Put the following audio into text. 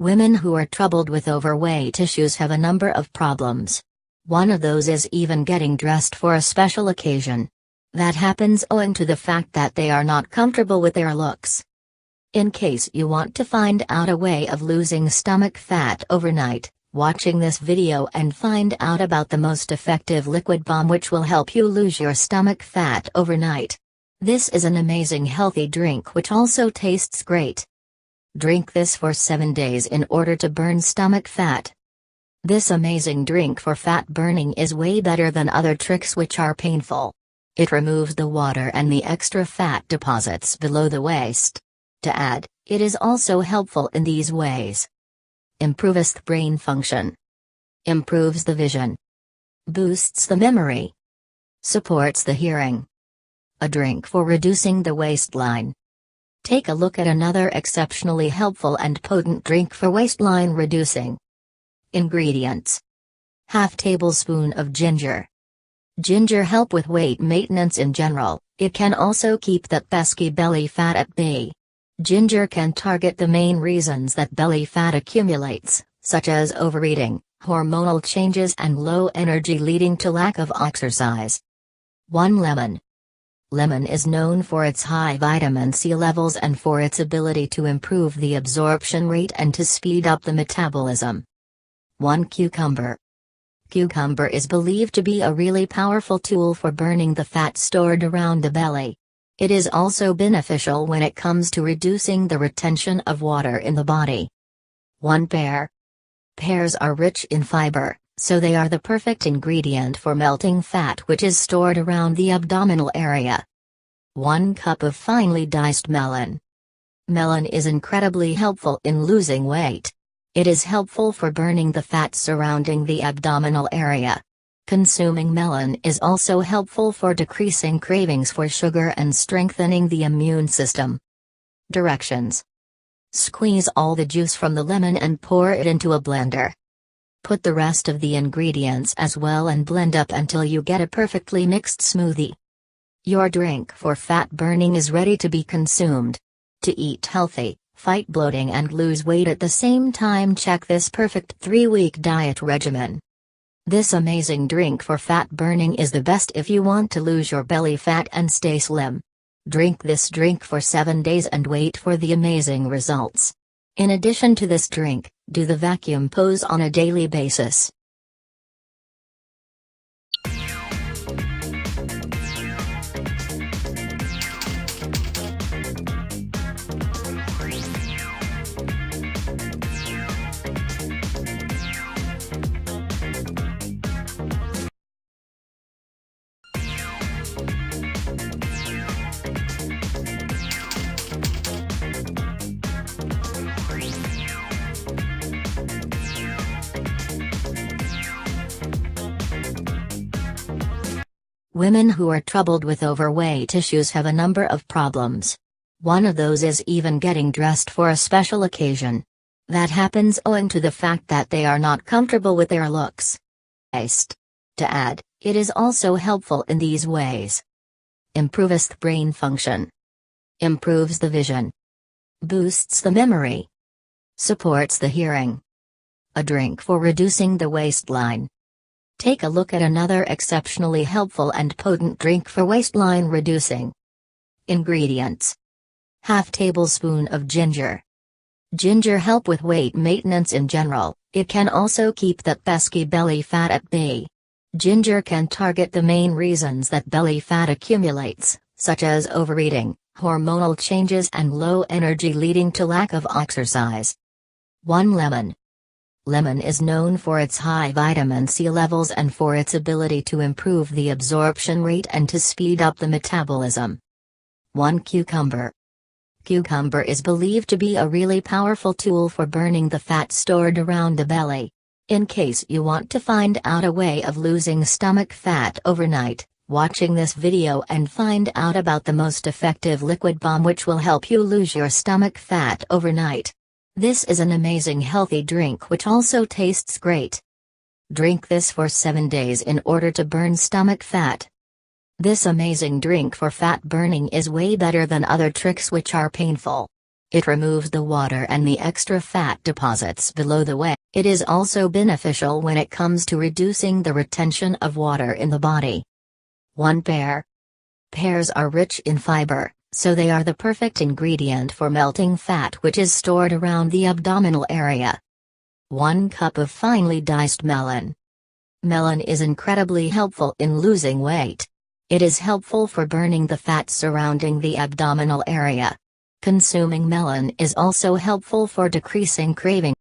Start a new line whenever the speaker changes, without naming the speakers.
Women who are troubled with overweight issues have a number of problems. One of those is even getting dressed for a special occasion. That happens owing to the fact that they are not comfortable with their looks. In case you want to find out a way of losing stomach fat overnight, watching this video and find out about the most effective liquid balm which will help you lose your stomach fat overnight. This is an amazing healthy drink which also tastes great. Drink this for 7 days in order to burn stomach fat. This amazing drink for fat burning is way better than other tricks which are painful. It removes the water and the extra fat deposits below the waist. To add, it is also helpful in these ways. Improves the brain function. Improves the vision. Boosts the memory. Supports the hearing. A drink for reducing the waistline. Take a look at another exceptionally helpful and potent drink for waistline reducing. Ingredients. Half tablespoon of ginger. Ginger help with weight maintenance in general. It can also keep that pesky belly fat at bay. Ginger can target the main reasons that belly fat accumulates, such as overeating, hormonal changes and low energy leading to lack of exercise. 1 lemon. Lemon is known for its high vitamin C levels and for its ability to improve the absorption rate and to speed up the metabolism. 1 cucumber. Cucumber is believed to be a really powerful tool for burning the fat stored around the belly. It is also beneficial when it comes to reducing the retention of water in the body. 1 pear. Pears are rich in fiber, so they are the perfect ingredient for melting fat which is stored around the abdominal area. 1 cup of finely diced melon. Melon is incredibly helpful in losing weight. It is helpful for burning the fat surrounding the abdominal area. Consuming melon is also helpful for decreasing cravings for sugar and strengthening the immune system. Directions. Squeeze all the juice from the lemon and pour it into a blender. Put the rest of the ingredients as well and blend up until you get a perfectly mixed smoothie. Your drink for fat burning is ready to be consumed. To eat healthy, fight bloating and lose weight at the same time, check this perfect 3-week diet regimen. This amazing drink for fat burning is the best if you want to lose your belly fat and stay slim. Drink this drink for 7 days and wait for the amazing results. In addition to this drink, do the vacuum pose on a daily basis. Women who are troubled with overweight issues have a number of problems. One of those is even getting dressed for a special occasion. That happens owing to the fact that they are not comfortable with their looks. To add, it is also helpful in these ways. Improves the brain function. Improves the vision. Boosts the memory. Supports the hearing. A drink for reducing the waistline. Take a look at another exceptionally helpful and potent drink for waistline reducing. Ingredients. Half tablespoon of ginger. Ginger help with weight maintenance in general. It can also keep that pesky belly fat at bay. Ginger can target the main reasons that belly fat accumulates, such as overeating, hormonal changes and low energy leading to lack of exercise. 1 lemon. Lemon is known for its high vitamin C levels and for its ability to improve the absorption rate and to speed up the metabolism. 1 cucumber. Cucumber is believed to be a really powerful tool for burning the fat stored around the belly. In case you want to find out a way of losing stomach fat overnight, watching this video and find out about the most effective liquid balm which will help you lose your stomach fat overnight. This is an amazing healthy drink which also tastes great. Drink this for 7 days in order to burn stomach fat. This amazing drink for fat burning is way better than other tricks which are painful. It removes the water and the extra fat deposits below the waist. It is also beneficial when it comes to reducing the retention of water in the body. 1 pear. Pears are rich in fiber, so they are the perfect ingredient for melting fat which is stored around the abdominal area. 1 cup of finely diced melon. Melon is incredibly helpful in losing weight. It is helpful for burning the fat surrounding the abdominal area. Consuming melon is also helpful for decreasing craving.